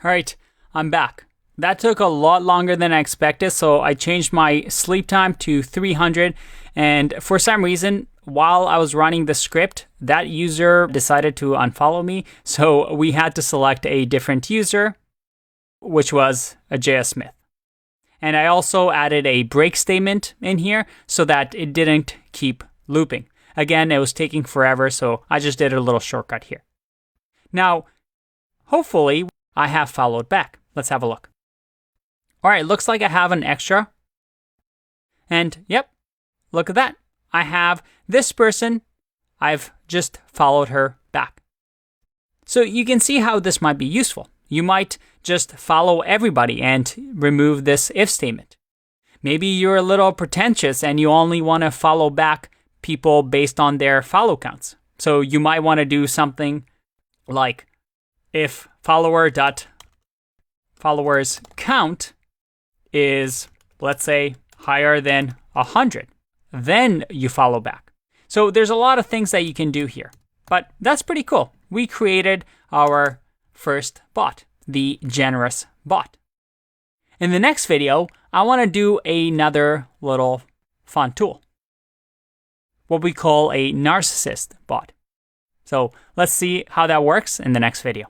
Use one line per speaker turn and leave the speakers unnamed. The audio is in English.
All right, I'm back. That took a lot longer than I expected, so I changed my sleep time to 300. And for some reason, while I was running the script, that user decided to unfollow me. So we had to select a different user, which was a JS Smith. And I also added a break statement in here so that it didn't keep looping. Again, it was taking forever, so I just did a little shortcut here. Now, hopefully, I have followed back. Let's have a look. All right, looks like I have an extra. And yep, look at that. I have this person. I've just followed her back. So you can see how this might be useful. You might just follow everybody and remove this if statement. Maybe you're a little pretentious and you only want to follow back people based on their follow counts. So you might want to do something like if followers count is, let's say, higher than 100, then you follow back. So there's a lot of things that you can do here, but that's pretty cool. We created our first bot, the generous bot. In the next video, I want to do another little fun tool, what we call a narcissist bot. So let's see how that works in the next video.